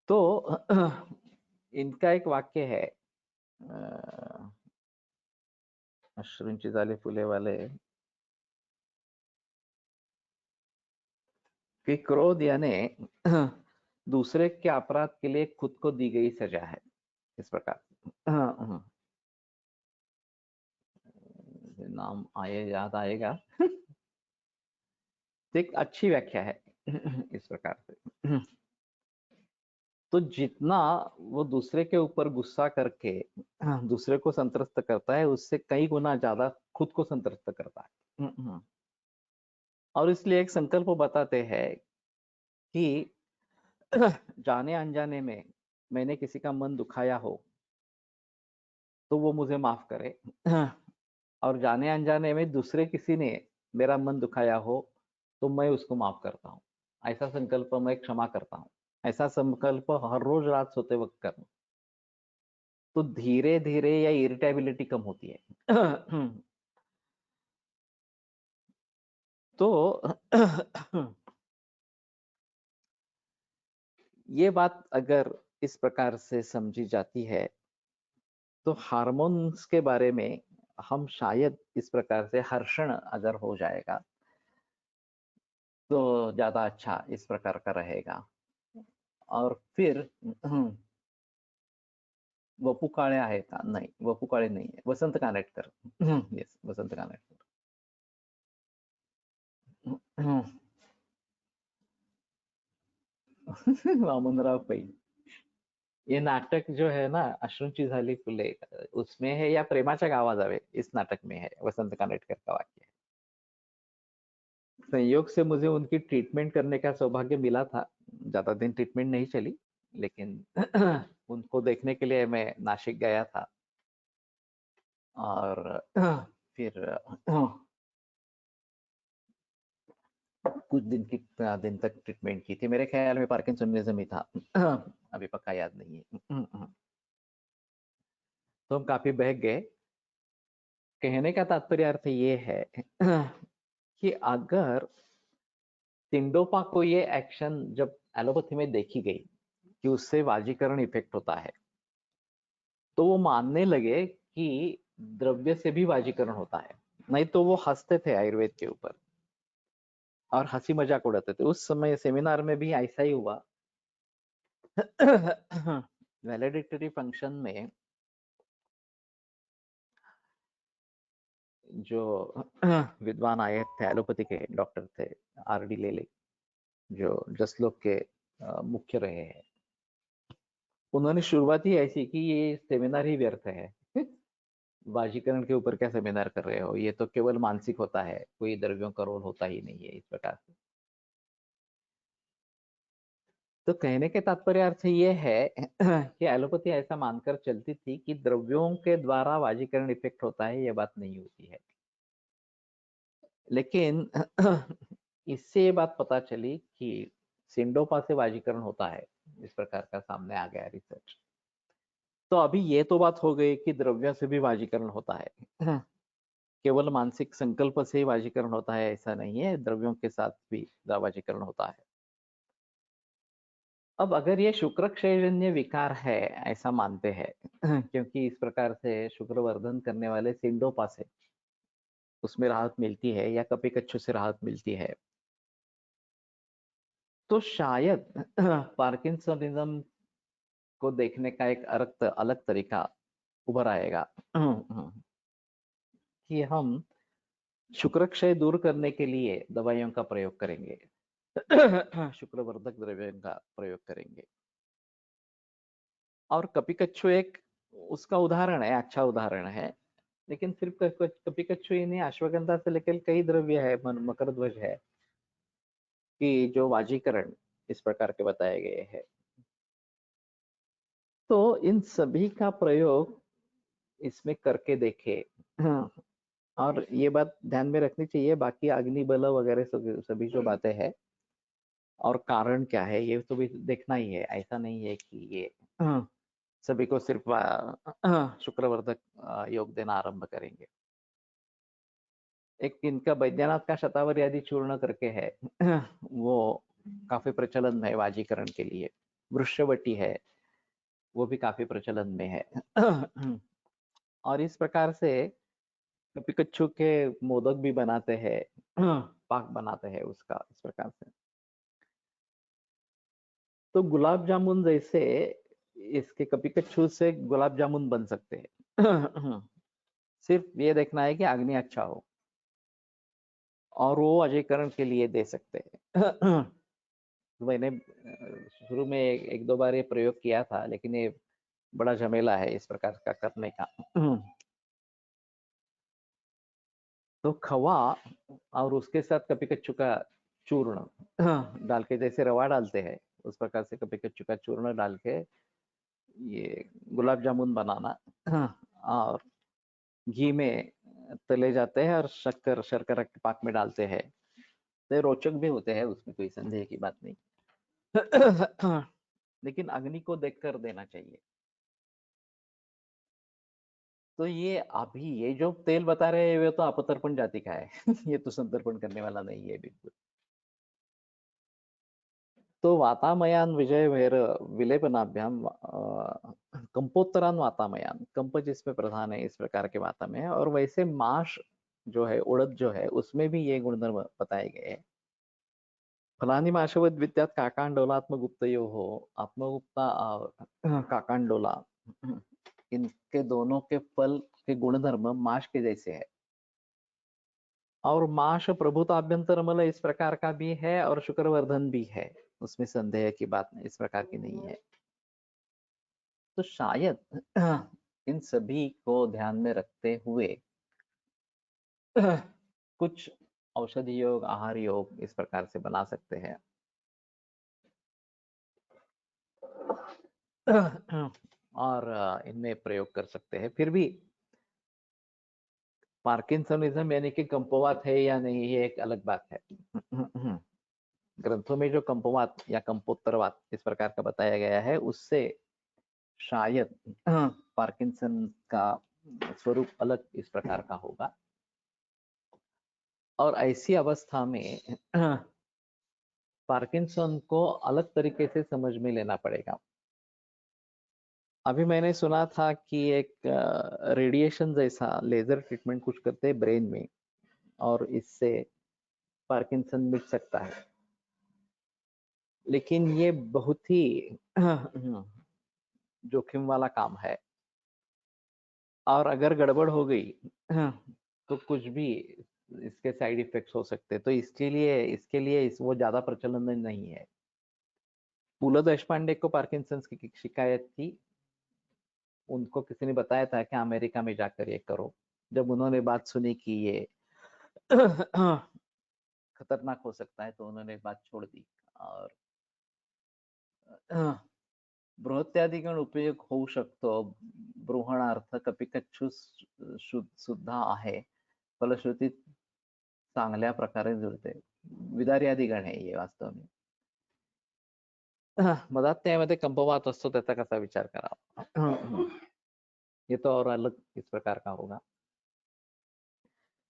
तो इनका एक वाक्य है, अश्रूंची झाली फुले वाले, कि क्रोध यानी दूसरे के अपराध के लिए खुद को दी गई सजा है इस प्रकार। नाम आए याद आएगा एक अच्छी व्याख्या है इस प्रकार से। तो जितना वो दूसरे के ऊपर गुस्सा करके दूसरे को संतृप्त करता है, उससे कई गुना ज्यादा खुद को संतृप्त करता है। और इसलिए एक संकल्प बताते हैं कि जाने अनजाने में मैंने किसी का मन दुखाया हो तो वो मुझे माफ करे और जाने अनजाने में दूसरे किसी ने मेरा मन दुखाया हो तो मैं उसको माफ करता हूँ। ऐसा संकल्प मैं क्षमा करता हूँ, ऐसा संकल्प हर रोज रात सोते वक्त करना, तो धीरे धीरे या इरिटेबिलिटी कम होती है तो ये बात अगर इस प्रकार से समझी जाती है तो हार्मोन्स के बारे में हम शायद इस प्रकार से हर्षण अगर हो जाएगा तो ज्यादा अच्छा इस प्रकार का रहेगा। और फिर वपू काळे आहे का? नाही, वपू काळे नाही आहे, वसंत कानेटकर। येस, वसंत कानेटकर। वामनराव पै। ये नाटक जो है ना, अश्रूंची झाली फुले, उसमें है, या प्रेमाच्या गावा जावे इस नाटक में है, वसंत कानेटकर का वाक्य है। संयोग से मुझे उनकी ट्रीटमेंट करने का सौभाग्य मिला था। ज्यादा दिन ट्रीटमेंट नहीं चली, लेकिन उनको देखने के लिए मैं नासिक गया था। और फिर कुछ दिन तक ट्रीटमेंट की थी। मेरे ख्याल में पार्किंसनिज्म ही था। अभी पक्का याद नहीं है। तो हम काफी बहक गए। कहने का तात्पर्य अर्थ ये है कि अगर सिंडोपा को ये एक्शन जब एलोपैथी में देखी गई कि उससे वाजीकरण इफेक्ट होता है, तो वो मानने लगे कि द्रव्य से भी वाजीकरण होता है। नहीं तो वो हंसते थे आयुर्वेद के ऊपर और हंसी मजाक उड़ाते थे। उस समय सेमिनार में भी ऐसा ही हुआ। वैलिडिटरी फंक्शन में जो विद्वान आए थे, एलोपैथी के डॉक्टर थे, आर.डी. लेले, जो जसलोक के मुख्य रहे हैं, उन्होंने शुरुआत ही ऐसी की, ये सेमिनार ही व्यर्थ है। वाजीकरण के ऊपर क्या सेमिनार कर रहे हो, ये तो केवल मानसिक होता है, कोई द्रव्यों का रोल होता ही नहीं है, इस प्रकार से। तो कहने के तात्पर्य अर्थ ये है कि एलोपैथी ऐसा मानकर चलती थी कि द्रव्यों के द्वारा वाजीकरण इफेक्ट होता है, ये बात नहीं होती है। लेकिन इससे ये बात पता चली कि सिंडोपा से वाजीकरण होता है, इस प्रकार का सामने आ गया रिसर्च। तो अभी ये तो बात हो गई कि द्रव्य से भी वाजीकरण होता है। केवल मानसिक संकल्प से ही वाजीकरण होता है ऐसा नहीं है, द्रव्यों के साथ भी वाजीकरण होता है। अब अगर ये शुक्र क्षयजन्य विकार है ऐसा मानते हैं, क्योंकि इस प्रकार से शुक्रवर्धन करने वाले सिंडोपा से उसमें राहत मिलती है या कपिकच्छु से राहत मिलती है, तो शायद पार्किंसनिज्म को देखने का एक अलग तरीका उभर आएगा। कि हम शुक्र क्षय दूर करने के लिए दवाइयों का प्रयोग करेंगे। शुक्रवर्धक द्रव्यों का प्रयोग करेंगे। और कपिकच्छु एक उसका उदाहरण है, अच्छा उदाहरण है। लेकिन सिर्फ कपिकच्छु ही नहीं, अश्वगंधा से लेकर कई द्रव्य है, मकरध्वज है, कि जो वाजीकरण इस प्रकार के बताए गए हैं। तो इन सभी का प्रयोग इसमें करके देखे। और ये बात ध्यान में रखनी चाहिए, बाकी अग्नि बल वगैरह सभी जो बातें हैं और कारण क्या है, ये तो भी देखना ही है। ऐसा नहीं है कि ये सभी को सिर्फ शुक्रवर्धक योग देना आरंभ करेंगे। एक इनका बैद्यनाथ का शतावरी आदि चूर्ण करके है, वो काफी प्रचलन में है वाजीकरण के लिए। वृक्षवटी है, वो भी काफी प्रचलन में है। और इस प्रकार से कपिकच्छु के मोदक भी बनाते हैं, पाक बनाते हैं उसका, इस प्रकार से। तो गुलाब जामुन जैसे इसके कपिकच्छु से गुलाब जामुन बन सकते हैं। सिर्फ ये देखना है कि अग्नि अच्छा हो, और वो अजयकरण के लिए दे सकते हैं। मैंने शुरू में एक दो बार ये प्रयोग किया था, लेकिन ये बड़ा झमेला है इस प्रकार का करने का। तो खवा और उसके साथ कपिकच्छु का चूर्ण डाल के, जैसे रवा डालते हैं उस प्रकार से कपिकच्छु का चूर्ण डाल के ये गुलाब जामुन बनाना, और घी में तले जाते हैं और शर्करा के पाक में डालते हैं। तो रोचक भी होते हैं, उसमें कोई संदेह की बात नहीं। लेकिन अग्नि को देखकर देना चाहिए। तो ये अभी ये जो तेल बता रहे हैं, वे तो अपतर्पण जाति का है। ये तो संतर्पण करने वाला नहीं है बिल्कुल। तो वातामयान विजय भैर विलेपनाभ्याम कंपोत्तरान वातामयान, कंप जिसमें प्रधान है इस प्रकार के वाता में है। और वैसे माश जो है, उड़द जो है, उसमें भी ये गुणधर्म बताए गए हैं। फलानिमाशवद विद्यात काकांडोलात्मगुप्तयोः आत्मगुप्ता और काकांडोला, इनके दोनों के फल के गुणधर्म माश के जैसे है। और माश प्रभुताभ्यंतरमल इस प्रकार का भी है और शुक्रवर्धन भी है, उसमें संदेह की बात नहीं, इस प्रकार की नहीं है। तो शायद इन सभी को ध्यान में रखते हुए कुछ औषधि योग, आहार योग इस प्रकार से बना सकते हैं। और इनमें प्रयोग कर सकते हैं। फिर भी पार्किंसनिज्म यानी कि कंपवात है या नहीं, ये एक अलग बात है। ग्रंथों में जो कंपवात या कंपोत्तरवात इस प्रकार का बताया गया है, उससे शायद पार्किंसन का स्वरूप अलग इस प्रकार का होगा। और ऐसी अवस्था में पार्किंसन को अलग तरीके से समझ में लेना पड़ेगा। अभी मैंने सुना था कि एक रेडिएशन जैसा लेजर ट्रीटमेंट कुछ करते हैं ब्रेन में, और इससे पार्किंसन मिट सकता है। लेकिन ये बहुत ही जोखिम वाला काम है, और अगर गड़बड़ हो गई तो कुछ भी इसके साइड इफेक्ट्स हो सकते हैं। तो इसके लिए वो ज्यादा प्रचलन में नहीं है। पुल देशपांडे को पार्किंसंस की शिकायत थी, उनको किसी ने बताया था कि अमेरिका में जाकर ये करो। जब उन्होंने बात सुनी कि ये खतरनाक हो सकता है, तो उन्होंने बात छोड़ दी। और बृहत्यादिगण उपयोग होऊ शकतो, बृहणार्थ कपिकच्छु सुद्धा आहे, फलश्रुती चांगल्या प्रकारे जुळते। विदार्यादिगण आहे ये वास्तव में। मदात्यामध्ये कंपवात असतो, त्याचा कसा विचार करावा, ये तो और अलग इस प्रकार का होगा।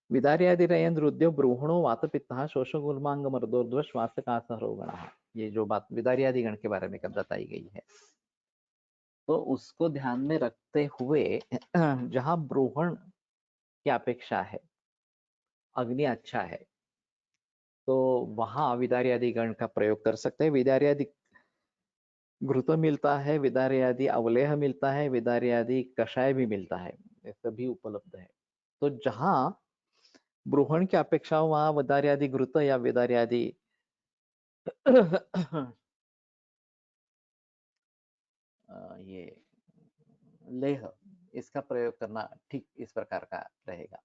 विदार्यादिरयन रुद्यो ब्रूहणो वातपित्तः शोषगुल्मांग मर्दोर्ध्व श्वासकासहरोगणः, ये जो बात विदार्यादिगण के बारे में कब बताई गई है, तो उसको ध्यान में रखते हुए जहां ब्रूहण की अपेक्षा है, अग्नि अच्छा है, तो वहां विदार्यादि गण का प्रयोग कर सकते हैं। विदार्यादि घृत मिलता है, विदार्यादि अवलेह मिलता है, विदार्यादि कषाय भी मिलता है, ये सभी उपलब्ध है। तो जहां ब्रूहण की अपेक्षा हो, वहां विदार्यादि घृत या विदार्यादि ये लेह, इसका प्रयोग करना ठीक इस प्रकार का रहेगा।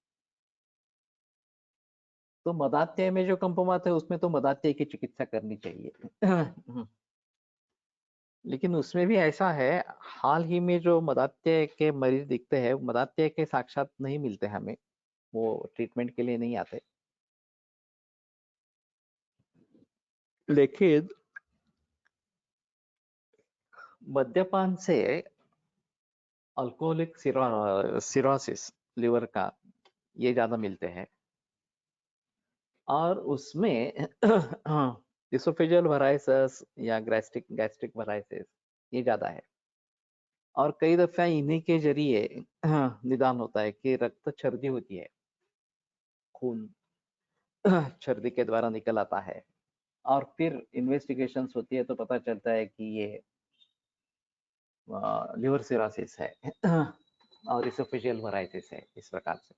तो मदात्य में जो कंपवात है, उसमें तो मदात्य की चिकित्सा करनी चाहिए। लेकिन उसमें भी ऐसा है, हाल ही में जो मदात्य के मरीज दिखते हैं, मदात्य के साक्षात नहीं मिलते हमें, वो ट्रीटमेंट के लिए नहीं आते। लेकिन मद्यपान से अल्कोहलिक सिरोसिस, लिवर का, ये ज्यादा मिलते हैं। और उसमें इसोफेजियल वराइसिस या गैस्ट्रिक वराइसिस ये ज्यादा है। और कई दफा इन्हीं के जरिए निदान होता है कि रक्त छर्दी होती है, खून छर्दी के द्वारा निकल आता है, और फिर इन्वेस्टिगेशंस होती है तो पता चलता है कि ये लिवर सिरोसिस है और इसोफेजियल वराइटिस है। इस प्रकार से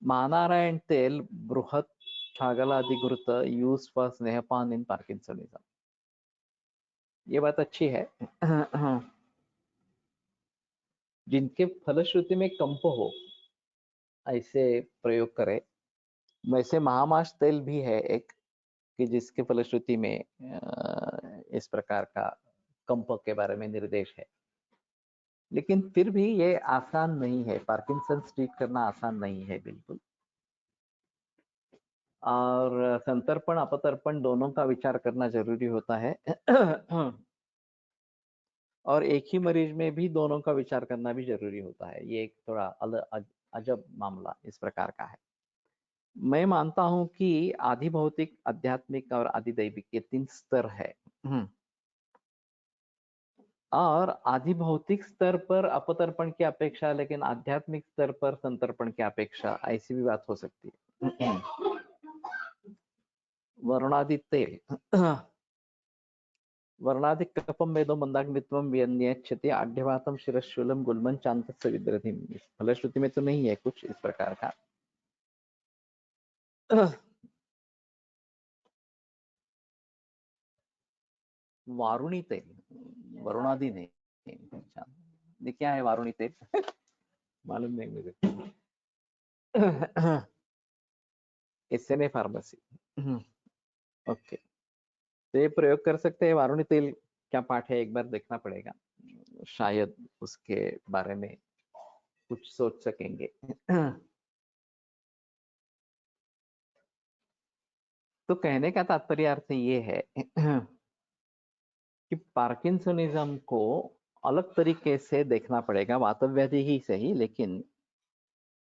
महानारायण तेल बृहत छागलादिघृत यूज फॉर स्नेहपान इन पार्किंसनिज्म, ये बात अच्छी है। जिनके फलश्रुति में कंप हो, ऐसे प्रयोग करें। वैसे महामाश तेल भी है एक, कि जिसके फलश्रुति में इस प्रकार का कंप के बारे में निर्देश है। लेकिन फिर भी ये आसान नहीं है, पार्किंसंस ट्रीट करना आसान नहीं है बिल्कुल। और संतर्पण अपतर्पण दोनों का विचार करना जरूरी होता है। और एक ही मरीज में भी दोनों का विचार करना भी जरूरी होता है। ये एक थोड़ा अजब मामला इस प्रकार का है। मैं मानता हूं कि आदि भौतिक, आध्यात्मिक और आदि दैविक, ये 3 स्तर है। और आदि भौतिक स्तर पर अपतर्पण की अपेक्षा, लेकिन आध्यात्मिक स्तर पर संतर्पण की अपेक्षा, ऐसी भी बात हो सकती है। वरुणादि तेल वर्णादि कपम वेदो मंदाग्नित्वम व्यन्यच्छति आढ्यवातम शिरशूलम गुल्मन चांतस्य विद्रधिम। फलश्रुति में तो नहीं है कुछ इस प्रकार का। वारुणी तेल, वरुणादि नहीं पहचान। ये क्या है वारुणी तेल? मालूम नहीं मुझे। इससे नहीं फार्मेसी। ओके, तो ये प्रयोग कर सकते हैं। वारुणी तेल क्या पाठ है एक बार देखना पड़ेगा, शायद उसके बारे में कुछ सोच सकेंगे। तो कहने का तात्पर्य अर्थ ये है कि पार्किंसनिज्म को अलग तरीके से देखना पड़ेगा, वातव्याधि ही सही लेकिन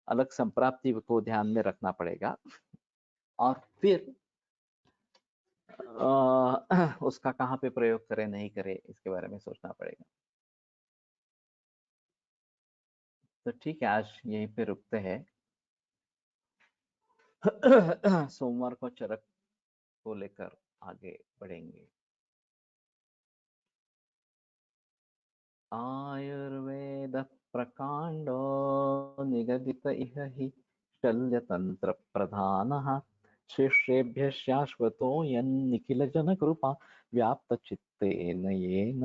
अलग संप्राप्ति को ध्यान में रखना पड़ेगा, और फिर उसका कहाँ पे प्रयोग करें नहीं करें इसके बारे में सोचना पड़ेगा। तो ठीक है, आज यहीं पे रुकते हैं। सोमवार को चरक को लेकर आगे बढ़ेंगे। आयुर्वेद प्रकांडो निगदित इह हि शल्यतंत्र प्रधानः शिष्येभ्यः शाश्वतो यन्निखिल जनकृपा व्याप्त चित्तेन येन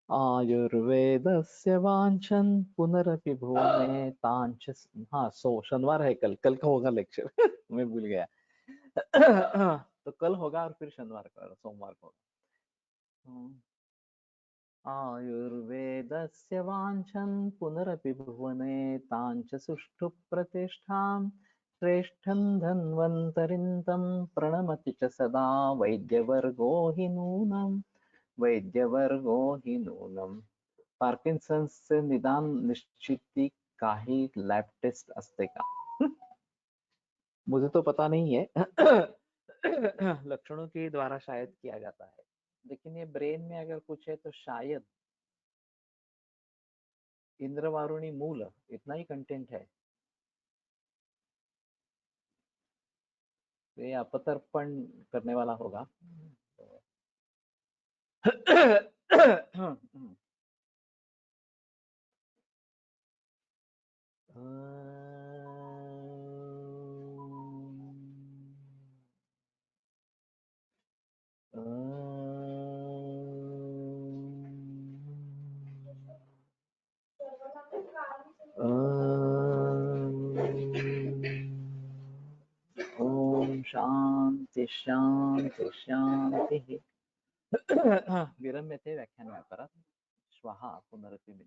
आयुर्वेदस्य वांछन् पुनरपि भूमे तांच। हाँ, शनिवार है, कल कल का होगा लेक्चर। मैं भूल गया। तो कल होगा और फिर शनिवार को, सोमवार को। आयुर्वेदस्य वाञ्छन् पुनरपि भुवने ताञ्च सुष्ठु प्रतिष्ठां श्रेष्ठं धन्वन्तरिं तं प्रणमति च सदा वैद्यवर्गो हि नूनं, वैद्यवर्गो हि नूनं। पार्किन्सन्सचे निदान निश्चिती काही लैब टेस्ट असते का? मुझे तो पता नहीं है। लक्षणों के द्वारा शायद किया जाता है, लेकिन ये ब्रेन में अगर कुछ है तो शायद इंद्रवारुणी मूल इतना ही कंटेंट है। तो ये अपतर्पण करने वाला होगा। ओम शांति शांति शांति। विरम्यते व्याख्यान व्यापारात्। श्वः पुनरपि मिलित।